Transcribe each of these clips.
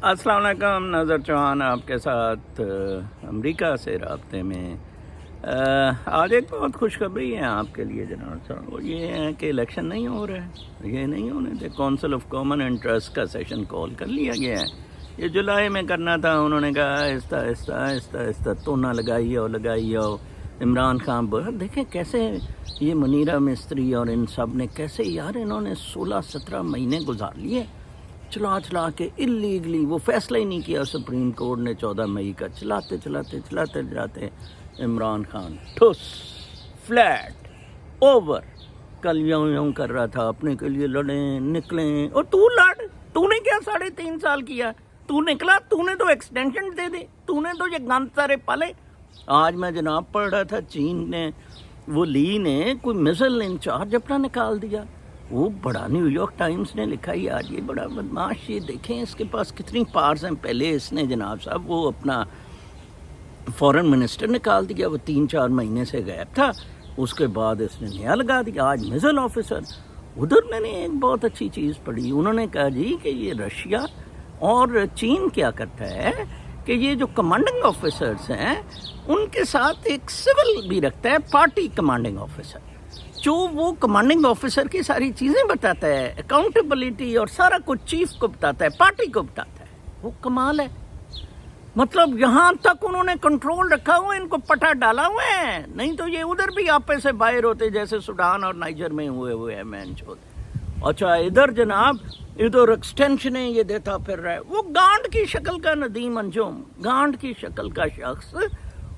السلام علیکم، نظر چوہان آپ کے ساتھ امریکہ سے رابطے میں۔ آج ایک بہت خوشخبری ہے آپ کے لیے جناب صاحب، وہ یہ ہے کہ الیکشن نہیں ہو رہا ہے، یہ نہیں ہونے دے۔ کونسل آف کامن انٹرسٹ کا سیشن کال کر لیا گیا ہے، یہ جولائی میں کرنا تھا۔ انہوں نے کہا آہستہ آہستہ آہستہ آہستہ تو نہ لگائی ہو عمران خان دیکھیں کیسے یہ منیرہ مستری اور ان سب نے کیسے یار انہوں نے 16-17 مہینے گزار لیے چلا کے اللیگلی، وہ فیصلہ ہی نہیں کیا سپریم کورٹ نے 14 مئی کا، چلاتے عمران خان ٹھس فلیٹ اوور۔ کل یوں کر رہا تھا اپنے کے لیے لڑیں نکلیں، اور تو نے کیا 3.5 سال کیا؟ تو نکلا، تو نے تو ایکسٹینشن دے دی، تو نے تو یہ گند سارے پالے۔ آج میں جناب پڑھ رہا تھا چین نے، وہ لی نے کوئی مثل انچارج اپنا نکال دیا، وہ بڑا نیو یارک ٹائمز نے لکھا ہی آج، یہ بڑا بدماش، یہ دیکھیں اس کے پاس کتنی پاورز ہیں۔ پہلے اس نے جناب صاحب وہ اپنا فورن منسٹر نکال دیا، وہ 3-4 مہینے سے غائب تھا، اس کے بعد اس نے نیا لگا دیا، آج مثل آفیسر۔ ادھر میں نے ایک بہت اچھی چیز پڑھی، انہوں نے کہا جی کہ یہ رشیا اور چین کیا کرتا ہے کہ یہ جو کمانڈنگ آفیسرز ہیں ان کے ساتھ ایک سول بھی رکھتا ہے، پارٹی کمانڈنگ آفیسر، جو وہ کمانڈنگ آفیسر کی ساری چیزیں بتاتا ہے، اکاؤنٹیبلٹی اور سارا کچھ چیف کو بتاتا ہے، پارٹی کو بتاتا ہے۔ وہ کمال ہے، مطلب یہاں تک انہوں نے کنٹرول رکھا ہوا ہے، ان کو پٹا ڈالا ہوا ہے، نہیں تو یہ ادھر بھی آپے سے باہر ہوتے جیسے سوڈان اور نائجر میں ہوئے ہیں مین چھوڑ۔ اچھا ادھر جناب ادھر ایکسٹینشنیں یہ دیتا پھر رہا ہے، وہ گانڈ کی شکل کا ندیم انجم، گانڈ کی شکل کا شخص،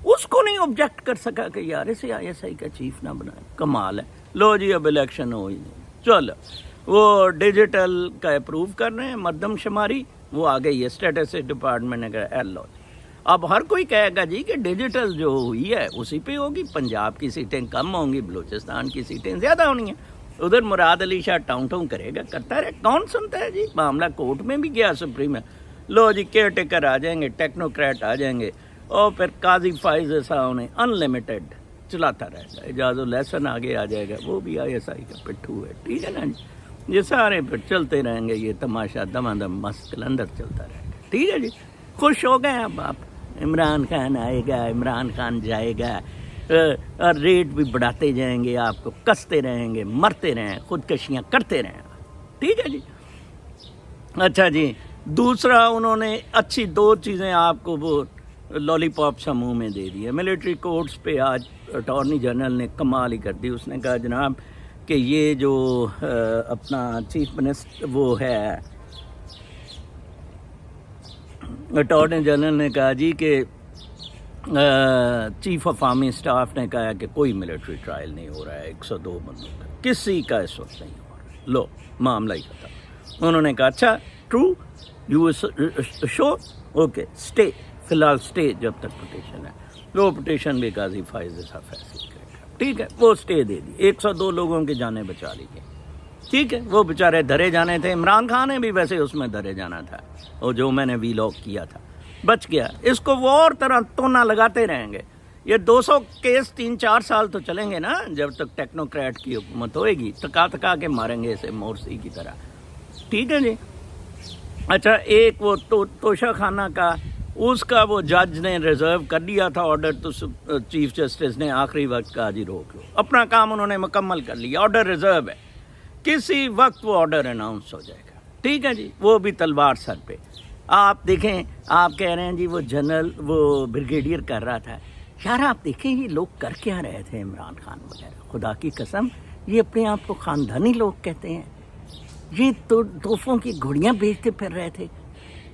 اس کو نہیں آبجیکٹ کر سکا کہ یار اسے ISI کا چیف نہ بنائے۔ کمال ہے۔ لو جی اب الیکشن ہو ہی نہیں، چلو وہ ڈیجیٹل کا اپروو کر رہے ہیں، مردم شماری وہ آ گئی ہے، اسٹیٹسٹکس ڈپارٹمنٹ نے کہا لو جی۔ اب ہر کوئی کہے گا جی کہ ڈیجیٹل جو ہوئی ہے اسی پہ ہوگی، پنجاب کی سیٹیں کم ہوں گی، بلوچستان کی سیٹیں زیادہ ہونی ہیں۔ ادھر مراد علی شاہ ٹاؤں کرے گا، کرتا رہے، کون سنتا ہے جی؟ معاملہ کورٹ میں بھی گیا، سپریم میں، لو جی کیئر ٹیکر آ جائیں گے، ٹیکنوکریٹ آ جائیں گے، اور پھر قاضی فائز صاحب نے انلمیٹڈ چلاتا رہے گا، اجاز الحسن آگے آ جائے گا، وہ بھی ISI کا پٹھو ہے، ٹھیک ہے نا جی؟ یہ سارے پھر چلتے رہیں گے، یہ تماشا دم مست کلندر چلتا رہے گا، ٹھیک ہے جی؟ خوش ہو گئے اب آپ، عمران خان آئے گا، عمران خان جائے گا، اور ریٹ بھی بڑھاتے جائیں گے، آپ کو کستے رہیں گے، مرتے رہیں، خودکشیاں کرتے رہیں، ٹھیک ہے جی؟ اچھا جی، دوسرا انہوں نے اچھی 2 چیزیں آپ کو وہ لالی پاپ سا منہ میں دے دیا۔ ملٹری کورٹس پہ آج اٹارنی جنرل نے کمال ہی کر دی، اس نے کہا جناب کہ یہ جو اپنا چیف منسٹر وہ ہے، اٹارنی جنرل نے کہا جی کہ چیف آف آرمی اسٹاف نے کہا کہ کوئی ملٹری ٹرائل نہیں ہو رہا ہے 102 بندوں کا، کسی کا اس وقت نہیں ہو رہا، لو معاملہ ہی ختم۔ انہوں نے کہا اچھا true you show okay stay, فی الحال اسٹے جب تک پٹیشن ہے، وہ پٹیشن بھی قاضی فائز صاحب فیصلہ کرے گا، ٹھیک ہے؟ وہ اسٹے دے دی، 102 لوگوں کی جانیں بچا لی گئی، ٹھیک ہے؟ وہ بیچارے دھرے جانے تھے، عمران خان نے بھی ویسے اس میں دھرے جانا تھا، اور جو میں نے وی لاگ کیا تھا بچ گیا۔ اس کو وہ اور طرح تونا لگاتے رہیں گے، یہ 200 کیس 3-4 سال تو چلیں گے نا، جب تک ٹیکنوکریٹ کی حکومت ہوئے گی، تکا کے ماریں گے اسے مورسی کی طرح، ٹھیک ہے جی؟ اچھا ایک وہ توشہ خانہ کا، اس کا وہ جج نے ریزرو کر دیا تھا آرڈر، تو چیف جسٹس نے آخری وقت کہا جی روک لو، اپنا کام انہوں نے مکمل کر لیا، آرڈر ریزرو ہے، کسی وقت وہ آرڈر اناؤنس ہو جائے گا، ٹھیک ہے جی؟ وہ بھی تلوار سر پہ۔ آپ دیکھیں، آپ کہہ رہے ہیں جی وہ جنرل وہ بریگیڈیئر کر رہا تھا، یار آپ دیکھیں یہ لوگ کر کیا رہے تھے، عمران خان وغیرہ، خدا کی قسم یہ اپنے آپ کو خاندانی لوگ کہتے ہیں، یہ تو توفوں کی گھڑیاں بیچتے پھر رہے تھے،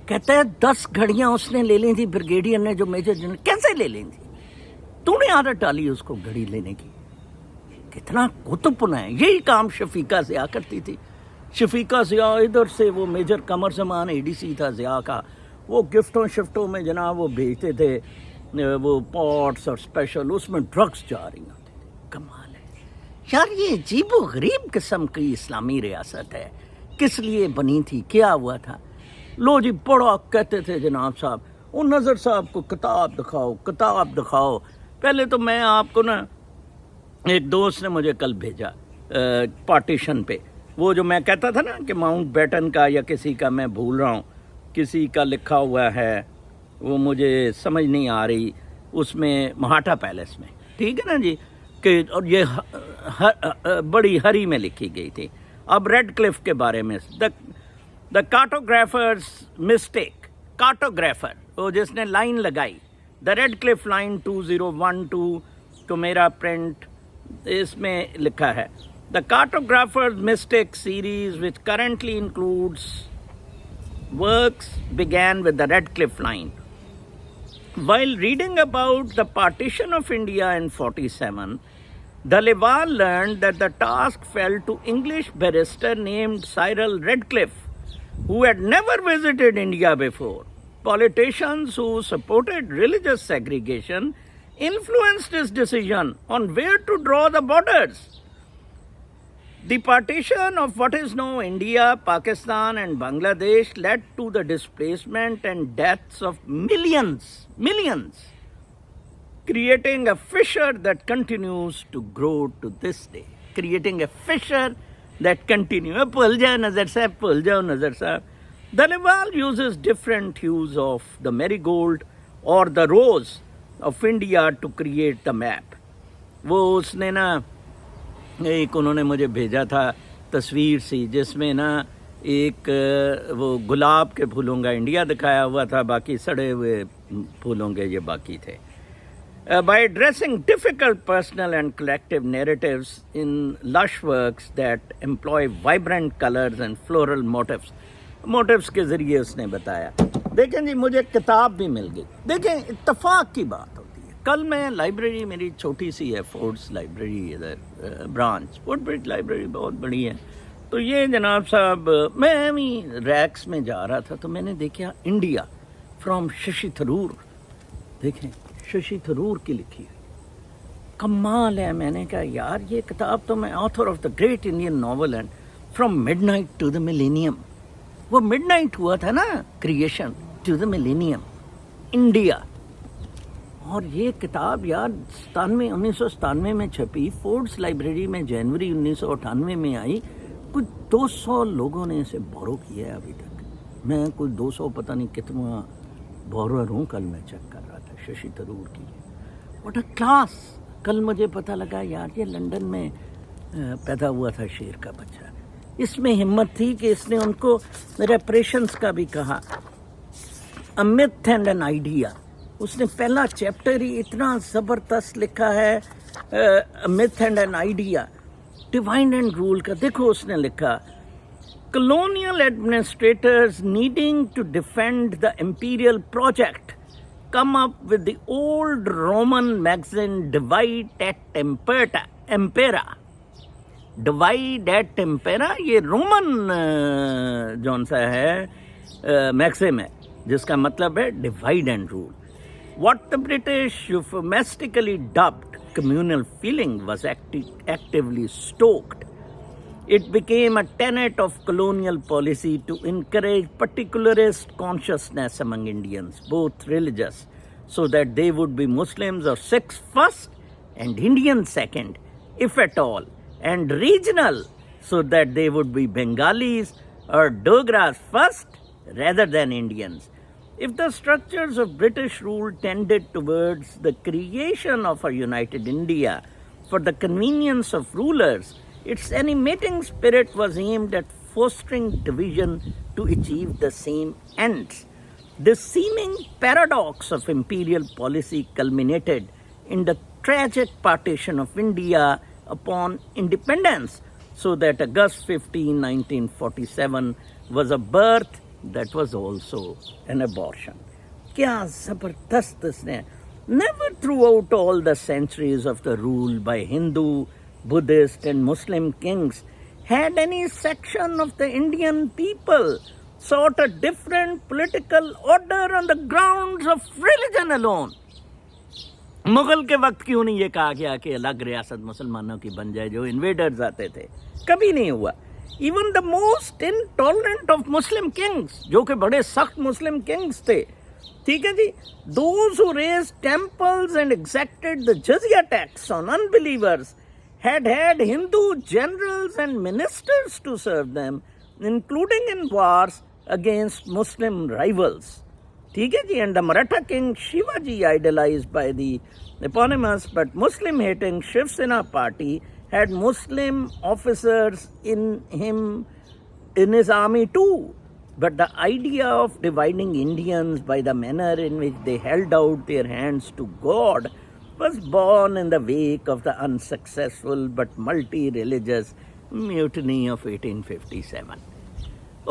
کہتا ہے 10 گھڑیاں اس نے لے لیں تھی بریگیڈیئر نے، جو میجر جنرل، کیسے لے لیں تھی؟ تو نے عادت ڈالی اس کو گھڑی لینے کی، کتنا کتب پنا ہے۔ یہی کام شفیقہ ضیاء کرتی تھی، شفیقہ ضیاء ادھر سے وہ میجر قمر زمان ADC تھا ضیاء کا، وہ گفٹوں شفٹوں میں جناب وہ بھیجتے تھے، وہ پاٹس اور اسپیشل، اس میں ڈرگس جا رہی ہوتی تھی، کمال ہے یار، یہ عجیب و غریب قسم کی اسلامی ریاست ہے، کس لیے بنی تھی، کیا ہوا تھا؟ لو جی بڑا کہتے تھے جناب صاحب، وہ نظر صاحب کو کتاب دکھاؤ۔ پہلے تو میں آپ کو نا، ایک دوست نے مجھے کل بھیجا پارٹیشن پہ، وہ جو میں کہتا تھا نا کہ ماؤنٹ بیٹن کا یا کسی کا میں بھول رہا ہوں، کسی کا لکھا ہوا ہے وہ مجھے سمجھ نہیں آ رہی، اس میں مہاٹا پیلیس میں، ٹھیک ہے نا جی، کہ اور یہ بڑی ہری میں لکھی گئی تھی. اب ریڈ کلف کے بارے میں دا کارٹوگرافرز مسٹیک، کارٹوگرافر وہ جس نے لائن لگائی، دا ریڈ کلف لائن 2012 تو میرا پرنٹ اس میں لکھا ہے the cartographers mistake series which currently includes works began with the Red Cliff Line. While reading about the partition of India in 47, Dhaliwal learned that the task fell to English barrister named Cyril Redcliffe, who had never visited India before. Politicians who supported religious segregation influenced his decision on where to draw the borders. The partition of what is now India, Pakistan and Bangladesh led to the displacement and deaths of millions, creating a fissure that continues to grow to this day. Creating a fissure that continues. Bhul jao Nazar Sahib, bhul jao Nazar Sahib. Dhaliwal uses different hues of the marigold or the rose of India to create the map. وہ اس نے نا ایک انہوں نے مجھے بھیجا تھا تصویر سی جس میں نا ایک وہ گلاب کے پھولوں کا انڈیا دکھایا ہوا تھا، باقی سڑے ہوئے پھولوں کے یہ باقی تھے. By addressing difficult personal and collective narratives in lush works that employ vibrant colors and floral motifs کے ذریعے اس نے بتایا. دیکھیں جی مجھے کتاب بھی مل گئی. دیکھیں اتفاق کی بات ہوتی ہے. کل میں لائبریری میری چھوٹی سی ہے، فورڈس لائبریری ادھر برانچ، فورٹ برج لائبریری بہت بڑی ہے. تو یہ جناب صاحب میں بھی ریکس میں جا رہا تھا تو میں نے دیکھا انڈیا فرام ششی تھرور. دیکھیں ششی تھرور کی لکھی ہوئی، کمال ہے. میں نے کہا یار یہ کتاب تو میں author of the great Indian novel and from midnight to the millennium, وہ مڈ نائٹ ہوا تھا نا creation to the millennium India. اور یہ کتاب یار 1997 میں چھپی، فورڈس لائبریری میں جنوری 1998 میں آئی. کچھ 200 لوگوں نے اسے بورو کیا ہے ابھی تک. میں کوئی 200 پتہ نہیں کتنا بورر ہوں. کل میں چیک کر رہا تھا ششی تھرور کی. What a class. کل مجھے پتہ لگا یار یہ لنڈن میں پیدا ہوا تھا شیر کا بچہ. اس میں ہمت تھی کہ اس نے ان کو ریپریشنز کا بھی کہا. اے myth and an idea. اس نے پہلا چیپٹر ہی اتنا زبردست لکھا ہے myth and an idea divide and rule کا. دیکھو اس نے لکھا colonial administrators needing to defend the imperial project come up with the old Roman maxim divide et impera. Divide et impera یہ رومن جون سا ہے میکسم ہے جس کا مطلب ہے divide and rule. What the British euphemistically dubbed communal feeling was actively stoked. It became a tenet of colonial policy to encourage particularist consciousness among Indians, both religious, so that they would be Muslims or Sikhs first and Indians second, if at all, and regional, so that they would be Bengalis or Dogras first rather than Indians. If the structures of British rule tended towards the creation of a united India for the convenience of rulers, its animating spirit was aimed at fostering division to achieve the same ends. This seeming paradox of imperial policy culminated in the tragic partition of India upon independence, so that August 15, 1947 was a birth that was also an abortion. کیا زبردست اس نے. Never throughout all the centuries of the rule by Hindu, Buddhist and Muslim kings had any section of the Indian people sought a different political order on the grounds of religion alone. Mughal کے وقت کیوں نہیں یہ کہا گیا کہ الگ ریاست مسلمانوں کی بن جائے جو انویڈرز آتے تھے؟ کبھی نہیں ہوا. Even the most intolerant of Muslim kings, جو کہ بڑے سخت مسلم کنگز تھے، ٹھیک ہے جی، those who raised temples and exacted the jizya tax on unbelievers had Hindu generals and ministers to serve them, including in wars against Muslim rivals. ٹھیک ہے جی. And the Maratha king Shivaji, idolized by the eponymous but Muslim hating Shiv Sena party, had Muslim officers in his army too. But the idea of dividing Indians by the manner in which they held out their hands to God was born in the wake of the unsuccessful but multi-religious mutiny of 1857.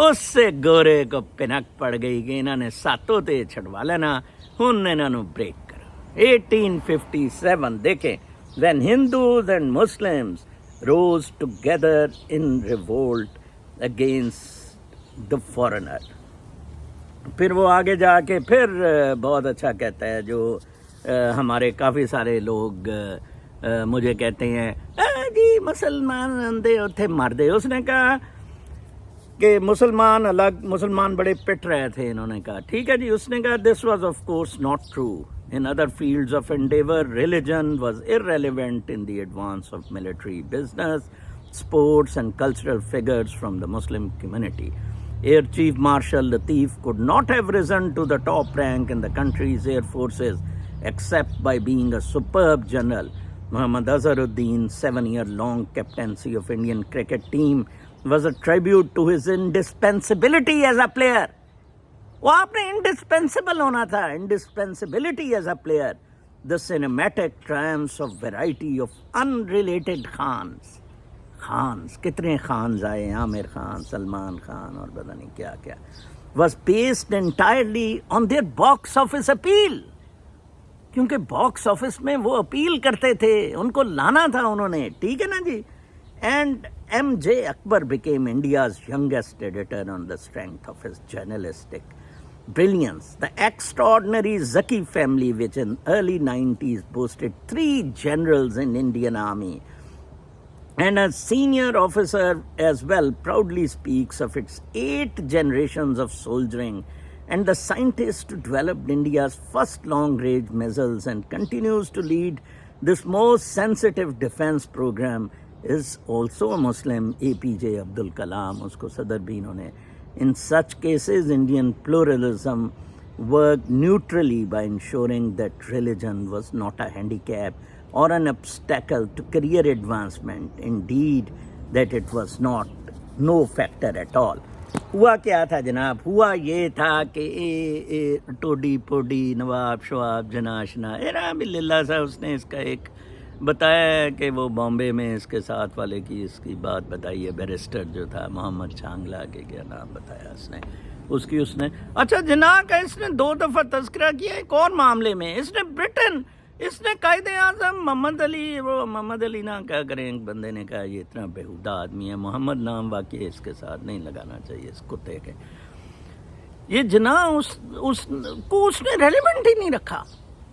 اس سے گورے کو pink پڑ گئی کہ انہوں نے ساتوں تے چھڑوا لینا, ہن انہوں نے بریک کرا. 1857 دیکھیں, when Hindus and Muslims rose together in revolt against the foreigner. پھر وہ آگے جا کے پھر بہت اچھا کہتا ہے, جو ہمارے کافی سارے لوگ مجھے کہتے ہیں جی مسلمان اندھے اتھے مر دے. اس نے کہا کہ مسلمان الگ, مسلمان بڑے پٹ رہے تھے. انہوں نے کہا ٹھیک ہے جی. اس نے کہا this was of course not true. In other fields of endeavor, religion was irrelevant in the advance of military, business, sports and cultural figures from the Muslim community. Air Chief Marshal Latif could not have risen to the top rank in the country's air forces except by being a superb general. Muhammad Azharuddin's 7-year-long captaincy of Indian cricket team was a tribute to his indispensability as a player. وہ آپ نے indispensable ہونا تھا, indispensability as a player. The cinematic triumphs of variety of unrelated khans. خانز, کتنے خانز آئے, عامر خان, سلمان خان اور پتہ نہیں کیا کیا, was based entirely on their box office appeal. کیونکہ باکس آفس میں وہ اپیل کرتے تھے, ان کو لانا تھا انہوں نے. ٹھیک ہے نا جی. And M.J. Akbar became India's youngest editor on the strength of his journalistic brilliance. The extraordinary Zaki family, which in early 90s boasted 3 generals in Indian Army and a senior officer as well, proudly speaks of its 8 generations of soldiering and the scientists who developed India's first long-range missiles and continues to lead this most sensitive defense program, is also a Muslim. APJ Abdul Kalam, usko sadar bhi inhone. In such cases, Indian pluralism worked neutrally by ensuring that religion was not a handicap or an obstacle to career advancement. Indeed, that it was no factor at all. ہوا کیا تھا جناب؟ ہوا یہ تھا کہ today podi نواب Schwab جناشنا ایرا بلّہ سا اس نے اس کا ایک بتایا ہے کہ وہ بامبے میں اس کے ساتھ والے کی اس کی بات بتائی ہے. بیرسٹر جو تھا محمد چانگلا کے کیا نام بتایا اس نے, اس کی اس نے اچھا جناح کا اس نے 2 دفعہ تذکرہ کیا ایک اور معاملے میں. اس نے برٹن, اس نے قائد اعظم محمد علی, وہ محمد علی نہ کیا کریں, ایک بندے نے کہا یہ اتنا بےہودہ آدمی ہے, محمد نام واقعی اس کے ساتھ نہیں لگانا چاہیے اس کتے کے. یہ جناح اس کو اس نے ریلیونٹ ہی نہیں رکھا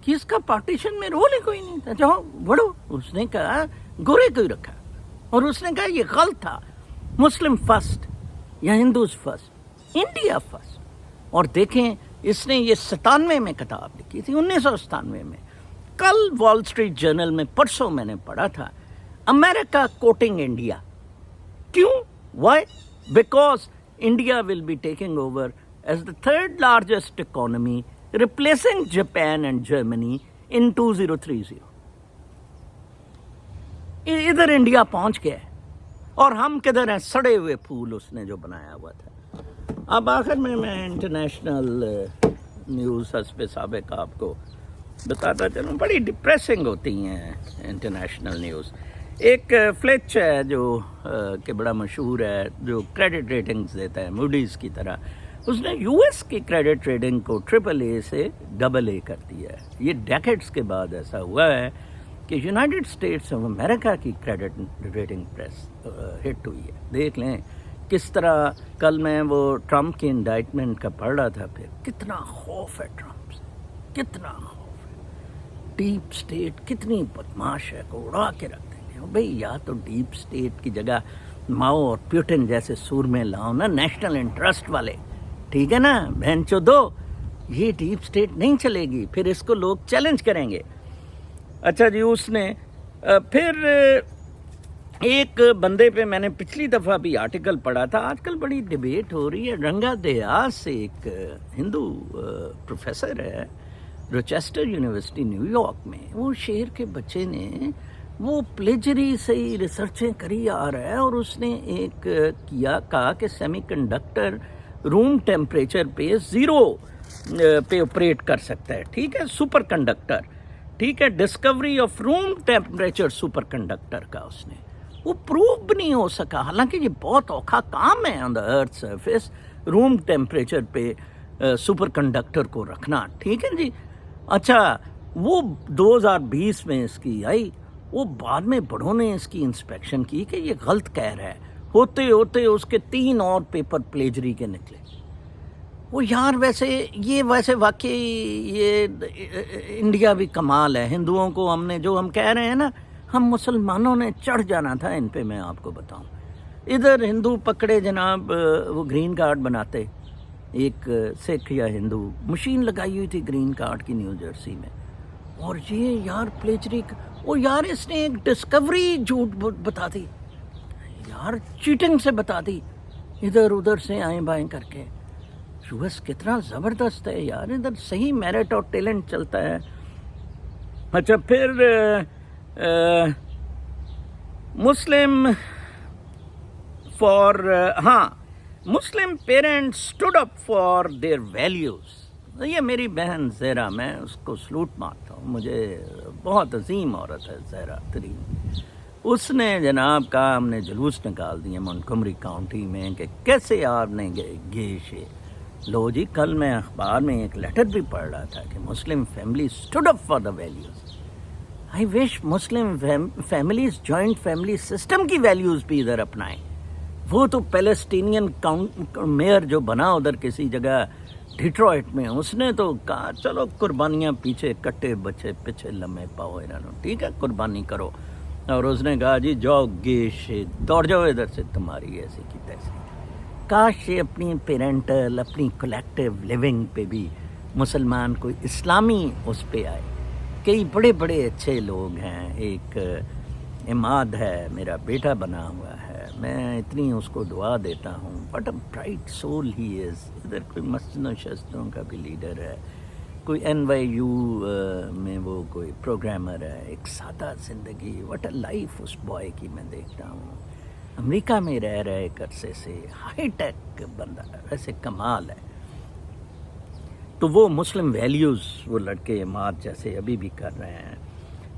کہ اس کا پارٹیشن میں رول ہی کوئی نہیں تھا. جاؤ بڑھو, اس نے کہا گورے کو ہی رکھا, اور اس نے کہا یہ غلط تھا, مسلم فرسٹ یا ہندوز فرسٹ, انڈیا فرسٹ. اور دیکھیں اس نے یہ 97 میں کتاب لکھی تھی, 1997 میں. کل وال اسٹریٹ جرنل میں پرسوں میں نے پڑھا تھا, امریکہ کوٹنگ انڈیا. کیوں؟ Why? Because India will be taking over as the 3rd largest economy, replacing Japan and Germany in 2030. ادھر انڈیا پہنچ گیا ہے اور ہم کدھر ہیں؟ سڑے ہوئے پھول اس نے جو بنایا ہوا تھا. اب آخر میں انٹرنیشنل نیوز حسب سابق آپ کو بتاتا چلوں, بڑی ڈپریسنگ ہوتی ہیں انٹرنیشنل نیوز. ایک فلیچ ہے جو کہ بڑا مشہور ہے, جو کریڈٹ ریٹنگز دیتا ہے موڈیز کی طرح. اس نے یو ایس کی کریڈٹ ریٹنگ کو AAA سے AA کر دیا ہے. یہ ڈیکیڈز کے بعد ایسا ہوا ہے کہ یونائٹڈ اسٹیٹس آف امریکہ کی کریڈٹ ریٹنگ پریس ہٹ ہوئی ہے. دیکھ لیں کس طرح. کل میں وہ ٹرمپ کی انڈائٹمنٹ کا پڑھ رہا تھا, پھر کتنا خوف ہے ٹرمپ سے, کتنا خوف ہے. ڈیپ اسٹیٹ کتنی بدماش ہے, کو اڑا کے رکھ دیں گے بھائی. یا تو ڈیپ اسٹیٹ کی جگہ ماؤ اور پیوٹن جیسے سور میں لاؤ نا, نیشنل انٹرسٹ والے. ٹھیک ہے نا, بہن چودو, یہ ڈیپ اسٹیٹ نہیں چلے گی, پھر اس کو لوگ چیلنج کریں گے. اچھا جی, اس نے پھر ایک بندے پہ میں نے پچھلی دفعہ بھی آرٹیکل پڑھا تھا، آج کل بڑی ڈیبیٹ ہو رہی ہے، رنگا دیاس سے ایک ہندو پروفیسر ہے روچیسٹر یونیورسٹی نیو یارک میں، وہ شہر کے بچے نے وہ پلیجری سے ہی ریسرچیں کری آ رہا ہے، اور اس نے ایک کہا کہ سیمی کنڈکٹر روم ٹیمپریچر پہ 0 پہ آپریٹ کر سکتا ہے، ٹھیک ہے، سپر کنڈکٹر، ٹھیک ہے، Discovery of room temperature super conductor کا اس نے وہ پروو بھی نہیں ہو سکا، حالانکہ یہ بہت اوکھا کام ہے آن دا ارتھ سرفیس روم ٹیمپریچر پہ سپر کنڈکٹر کو رکھنا، ٹھیک ہے جی۔ اچھا وہ 2020 میں اس کی آئی، وہ بعد میں بڑوں نے اس کی انسپیکشن کی کہ یہ غلط کہہ رہا ہے، ہوتے ہوتے اس کے 3 اور پیپر پلیجری کے نکلے۔ وہ یار ویسے واقعی یہ انڈیا بھی کمال ہے، ہندوؤں کو ہم نے جو ہم کہہ رہے ہیں نا، ہم مسلمانوں نے چڑھ جانا تھا ان پہ، میں آپ کو بتاؤں۔ ادھر ہندو پکڑے جناب، وہ گرین کارڈ بناتے، ایک سکھ یا ہندو مشین لگائی ہوئی تھی گرین کارڈ کی نیو جرسی میں، اور یہ یار پلیجری، وہ یار اس نے ایک ڈسکوری جھوٹ بتا دی، یار چیٹنگ سے بتا دی، ادھر ادھر سے آئیں بائیں کر کے۔ یو ایس کتنا زبردست ہے یار، ادھر صحیح میرٹ اور ٹیلنٹ چلتا ہے۔ اچھا پھر Muslim Muslim parents stood up for their values, یہ میری بہن زہرا، میں اس کو سلوٹ مارتا ہوں، مجھے بہت عظیم عورت ہے زہرا ترین۔ اس نے جناب کہا، ہم نے جلوس نکال دیے مونٹگومری کاؤنٹی میں کہ کیسے آپ نے گے لو جی، کل میں اخبار میں ایک لیٹر بھی پڑھ رہا تھا کہ Muslim family stood up for the values. I wish Muslim families joint family system کی ویلیوز بھی ادھر اپنائیں۔ وہ تو پیلسٹینین میئر جو بنا ادھر کسی جگہ ڈیٹرائٹ میں، اس نے تو کہا چلو قربانیاں پیچھے، کٹے بچے پیچھے لمحے پاؤ انہوں، ٹھیک ہے قربانی کرو، اور اس نے کہا جی جاؤ گیش دوڑ جاؤ ادھر سے، تمہاری ایسی کی تیسی۔ کاش یہ اپنی پیرنٹل، اپنی کولیکٹیو لیونگ پہ بھی مسلمان کوئی اسلامی اس پہ آئے۔ کئی بڑے بڑے اچھے لوگ ہیں، ایک عماد ہے میرا بیٹا بنا ہوا ہے، میں اتنی اس کو دعا دیتا ہوں، but a bright soul he از۔ ادھر کوئی مسجد و شستوں کا بھی لیڈر ہے، کوئی NYU میں وہ کوئی پروگرامر ہے، ایک سادہ زندگی، واٹ اے لائف اس بوائے کی میں دیکھتا ہوں۔ امریکہ میں رہ رہے ایک عرصے سے، ہائی ٹیک بندہ، ویسے کمال ہے۔ تو وہ مسلم ویلیوز وہ لڑکے عماد جیسے ابھی بھی کر رہے ہیں۔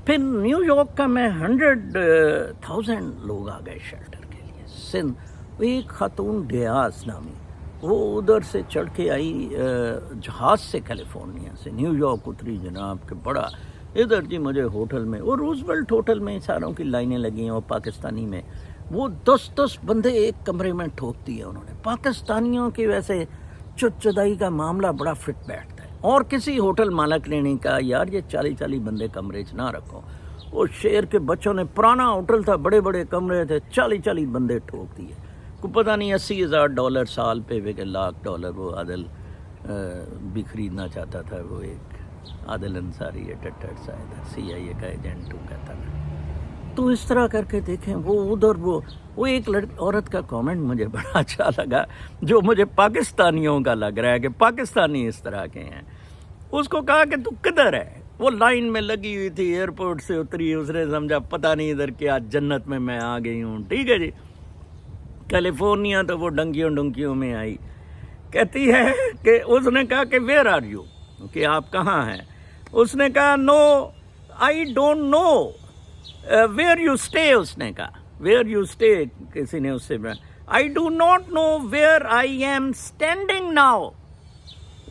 پھر نیو یارک کا میں 100,000 لوگ آ گئے شیلٹر کے لیے۔ سندھ ایک خاتون ڈیاس نامی، وہ ادھر سے چڑھ کے آئی جہاز سے، کیلیفورنیا سے نیو یارک اتری جناب، کہ بڑا ادھر جی مجھے ہوٹل میں، وہ روزویلٹ ہوٹل میں ساروں کی لائنیں لگی ہیں، وہ پاکستانی میں، وہ 10 بندے ایک کمرے میں ٹھوک دیے انہوں نے۔ پاکستانیوں کی ویسے چدائی کا معاملہ بڑا فٹ بیٹھتا ہے، اور کسی ہوٹل مالک نے نہیں کہا یار یہ 40 بندے کمرے چ نہ رکھو۔ وہ شہر کے بچوں نے، پرانا ہوٹل تھا، بڑے بڑے کمرے تھے، 40 بندے ٹھوک دیے، کو پتہ نہیں $80,000 سال پہ $1,00,000 وہ عادل بھی خریدنا چاہتا تھا، وہ ایک عادل انصاری ہے، ٹٹر سا ادھر CIA کا ایجنٹ ہوں کہتا ہے۔ تو اس طرح کر کے دیکھیں، وہ ادھر وہ ایک عورت کا کامنٹ مجھے بڑا اچھا لگا، جو مجھے پاکستانیوں کا لگ رہا ہے کہ پاکستانی اس طرح کے ہیں۔ اس کو کہا کہ تو کدھر ہے؟ وہ لائن میں لگی ہوئی تھی، ایئرپورٹ سے اتری، اس نے سمجھا پتہ نہیں ادھر کیا جنت میں آ گئی ہوں، ٹھیک ہے جی۔ کیلیفورنیا تو وہ ڈنکیوں میں آئی، کہتی ہے کہ اس نے کہا کہ ویئر آر یو، کہ آپ کہاں ہیں؟ اس نے کہا no I don't know where you stay, اس نے کہا ویئر یو اسٹے، کسی نے اس سے I do not know where I am standing now.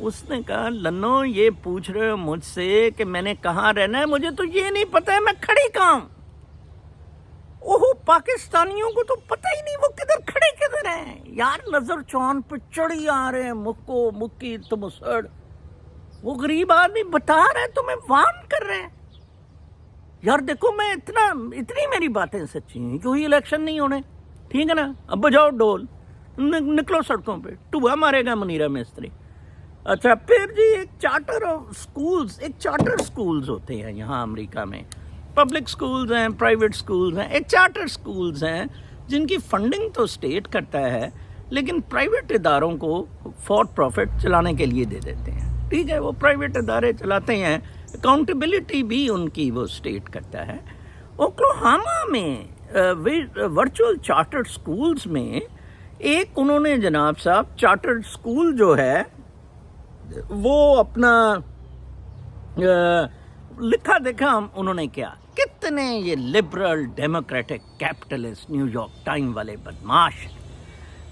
اس نے کہا لنو یہ پوچھ رہے ہو مجھ سے کہ میں نے کہاں رہنا ہے، مجھے تو یہ نہیں پتا ہے میں کھڑی کہاں ہوں۔ اوہ پاکستانیوں کو تو پتہ ہی نہیں وہ کدھر ہیں یار، نظر چاند پہ چڑھی آ رہے ہیں، مکو مکی تمسڑ، وہ غریب آدمی بتا رہے ہیں، تمہیں وارن کر رہے ہیں یار۔ دیکھو میں اتنی میری باتیں سچی ہیں، کیونکہ الیکشن نہیں ہونے، ٹھیک ہے نا، اب بجاؤ ڈول، نکلو سڑکوں پہ، ٹوبا مارے گا منیرا مستری۔ اچھا پھر جی ایک چارٹر سکولز ہوتے ہیں یہاں امریکہ میں، پبلک سکولز ہیں، پرائیویٹ سکولز ہیں، ایک چارٹر سکولز ہیں جن کی فنڈنگ تو اسٹیٹ کرتا ہے لیکن پرائیویٹ اداروں کو فار پروفٹ چلانے کے لیے دے دیتے ہیں. ٹھیک ہے، وہ پرائیویٹ ادارے چلاتے ہیں، اکاؤنٹیبلٹی بھی ان کی وہ اسٹیٹ کرتا ہے. اوکلاہوما میں ورچوئل چارٹر سکولز میں ایک انہوں نے جناب صاحب چارٹر سکول جو ہے وہ اپنا لکھا دیکھا انہوں نے کیا، کتنے یہ liberal democratic capitalist New York Time والے بدماش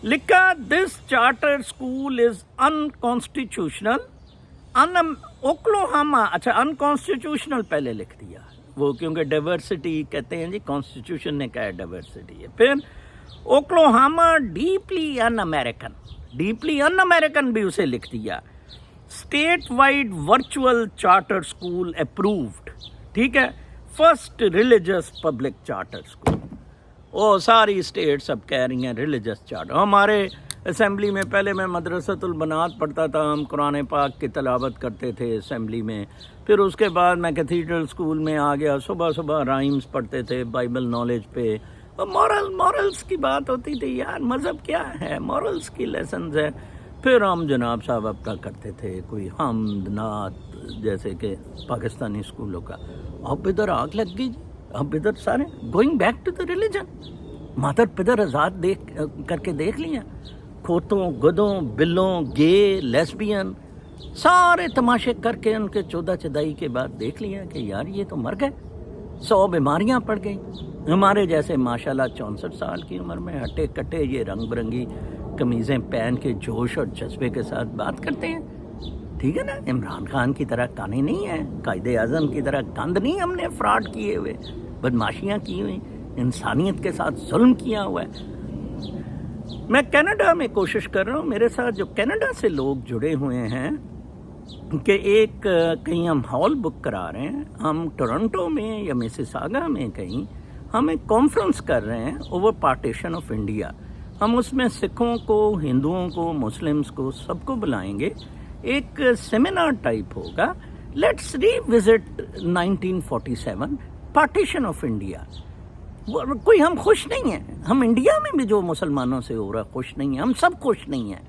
لکھا this charter school is unconstitutional. Oklahoma اچھا انکانسٹیٹیوشنل پہلے لکھ دیا وہ، کیونکہ ڈائیورسٹی کہتے ہیں جی، کانسٹیٹیوشن نے کہا ہے ڈائیورسٹی ہے. پھر اوکلاہوما ڈیپلی ان امریکن بھی اسے لکھ دیا. State wide virtual charter school approved. ٹھیک ہے، first religious public charter school. وہ ساری اسٹیٹس اب کہہ رہی ہیں ریلیجس چارٹر. ہمارے اسمبلی میں پہلے میں مدرسۃ البنات پڑھتا تھا، ہم قرآن پاک کی تلاوت کرتے تھے اسمبلی میں. پھر اس کے بعد میں کیتھیڈرل اسکول میں آ گیا، صبح صبح رائمز پڑھتے تھے بائبل نالج پہ. مورلز کی بات ہوتی تھی، یار مذہب کیا ہے، مورلز کی لیسنز ہے. پھر ہم جناب صاحب اپنا کرتے تھے کوئی حمد نعت جیسے کہ پاکستانی اسکولوں کا. اب ادھر آگ لگ گئی جی، اب ادھر سارے going back to the religion. مادر پدر آزاد کر کے دیکھ لیا، کھوتوں گدوں بلوں گے لیسبین سارے تماشے کر کے ان کے 14 چدائی کے بعد دیکھ لیا کہ یار یہ تو مر گئے. 100 بیماریاں پڑ گئی. ہمارے جیسے ماشاءاللہ 64 سال کی عمر میں ہٹے کٹے یہ رنگ برنگی قمیضیں پہن کے جوش اور جذبے کے ساتھ بات کرتے ہیں. ٹھیک ہے نا، عمران خان کی طرح کانے نہیں ہیں، قائد اعظم کی طرح گند نہیں ہم نے فراڈ کیے ہوئے، بدماشیاں کی ہوئی، انسانیت کے ساتھ ظلم کیا ہوا ہے. میں کینیڈا میں کوشش کر رہا ہوں، میرے ساتھ جو کینیڈا سے لوگ جڑے ہوئے ہیں کہ ایک کہیں ہم ہال بک کرا رہے ہیں، ہم ٹورنٹو میں یا میسیساگا میں کہیں ہم ایک کانفرنس کر رہے ہیں اوور پارٹیشن آف انڈیا. ہم اس میں سکھوں کو، ہندوؤں کو، مسلمس کو سب کو بلائیں گے. ایک سیمینار ٹائپ ہوگا، let's revisit 1947 partition of India. کوئی ہم خوش نہیں ہیں، ہم انڈیا میں بھی جو مسلمانوں سے ہو رہا خوش نہیں ہیں، ہم سب خوش نہیں ہیں.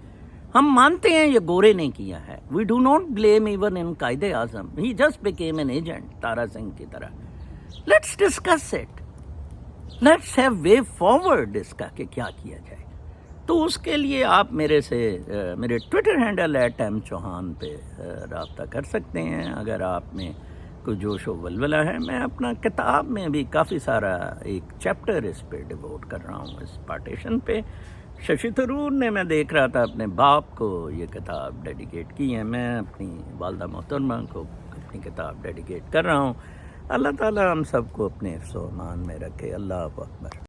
ہم مانتے ہیں یہ گورے نے کیا ہے. We do not blame even in Quaid Azam, he just became an agent Tara Singh کی طرح. Let's discuss it, let's have way forward اس کا کہ کیا کیا جائے. تو اس کے لیے آپ میرے ٹویٹر ہینڈل @mchauhan پہ رابطہ کر سکتے ہیں. اگر آپ میں کوئی جوش و ولولہ ہے، میں اپنا کتاب میں بھی کافی سارا ایک چیپٹر اس پہ ڈیووٹ کر رہا ہوں، اس پارٹیشن پہ. ششی تھرور نے، میں دیکھ رہا تھا، اپنے باپ کو یہ کتاب ڈیڈیکیٹ کی ہے. میں اپنی والدہ محترمہ کو اپنی کتاب ڈیڈیکیٹ کر رہا ہوں. اللہ تعالی ہم سب کو اپنے حفظ و امان میں رکھے. اللہ اکبر.